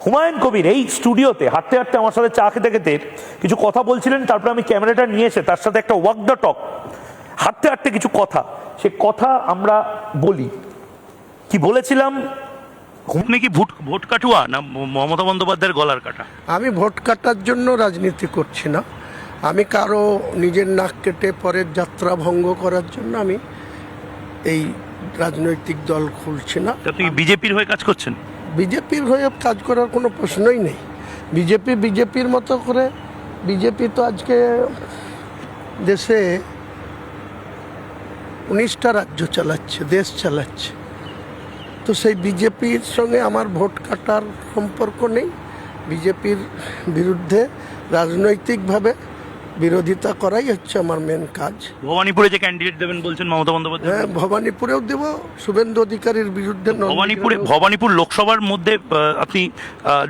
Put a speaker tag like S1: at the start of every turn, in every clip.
S1: হুমায়ুন কবির এই স্টুডিওতে হাঁটতে হাঁটতে আমার সাথে চা খেতে খেতে কিছু কথা বলছিলেন, তারপরে আমি ক্যামেরাটা নিয়ে এসে তার সাথে একটা ওয়াক দ্য টক, হাঁটতে হাঁটতে কিছু কথা, সে কথা আমরা বলি। কি বলেছিলাম?
S2: আপনি কি ভোট কাটুয়া না মমতা বন্দ্যোপাধ্যায়ের গলার কাটা?
S3: আমি ভোট কাটার জন্য রাজনীতি করছি না। আমি কারো নিজের নাক কেটে পরের যাত্রা ভঙ্গ করার জন্য আমি এই রাজনৈতিক দল খুলছি না।
S2: আপনি বিজেপির হয়ে কাজ করছেন?
S3: বিজেপির হয়ে কাজ করার কোনো প্রশ্নই নেই। বিজেপির মতো করে, বিজেপি তো আজকে দেশে 19টা রাজ্য চালাচ্ছে, দেশ চালাচ্ছে। তো সেই বিজেপির সঙ্গে আমার ভোট কাটার সম্পর্ক নেই। বিজেপির বিরুদ্ধে রাজনৈতিকভাবে বিরোধিতা করাই হচ্ছে আমার মেন কাজ।
S2: ভবানীপুরে যে ক্যান্ডিডেট দেবেন বলছেন মমতা বন্দ্যোপাধ্যায়,
S3: হ্যাঁ, ভবানীপুরেও দেব। শুভেন্দু অধিকারীর বিরুদ্ধে
S2: ভবানীপুর লোকসভার মধ্যে আপনি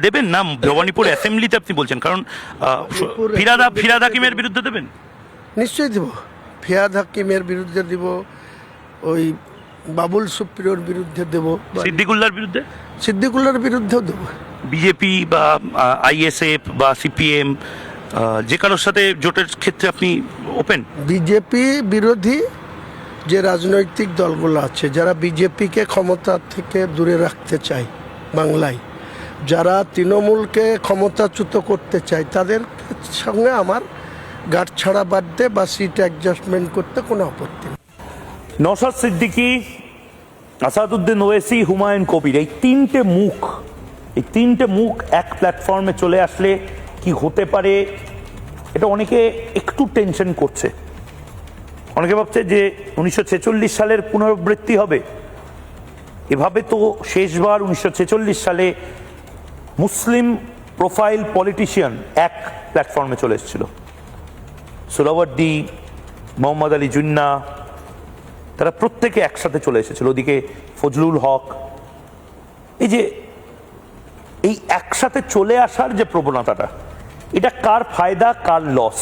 S2: দেবেন না? ভবানীপুর অ্যাসেম্বলিতে আপনি বলছেন, কারণ ফিরাদ হাকিমের বিরুদ্ধে দেবেন?
S3: নিশ্চয়ই দেব। ফিয়াদ হাকিমের বিরুদ্ধে দেব, ওই বাবুল সুপ্রিয়র বিরুদ্ধে দেব, সিদ্দিকুল্লার বিরুদ্ধেও দেব।
S2: বিজেপি বা আইএসএফ বা সিপিএম যে কারোর সাথে জোটের ক্ষেত্রে আপনি ওপেন?
S3: বিজেপি বিরোধী যে রাজনৈতিক দলগুলো আছে, যারা বিজেপিকে ক্ষমতা থেকে দূরে রাখতে চায় বাংলায়, যারা তৃণমূলকে ক্ষমতাচ্যুত করতে চায়, তাদের সঙ্গে আমার গাঁটছাড়া বাঁধতে বা সিট অ্যাডজাস্টমেন্ট করতে কোনো আপত্তি নেই।
S1: নওশাদ সিদ্দিকী, আসাদুদ্দিন ওয়েসি, হুমায়ুন কবির, এই তিনটে মুখ এক প্ল্যাটফর্মে চলে আসলে কি হতে পারে, এটা অনেকে একটু টেনশন করছে। অনেকে ভাবছে যে 1946 সালের পুনরাবৃত্তি হবে। এভাবে তো শেষবার 1946 সালে মুসলিম প্রোফাইল পলিটিশিয়ান এক প্ল্যাটফর্মে চলে এসেছিল। সোহরাওয়ার্দী, মোহাম্মদ আলী জিন্না, তারা প্রত্যেকে একসাথে চলে এসেছিল। ওদিকে ফজলুল হক। এই একসাথে চলে আসার যে প্রবণতাটা, এটা কার ফায়দা কার লস?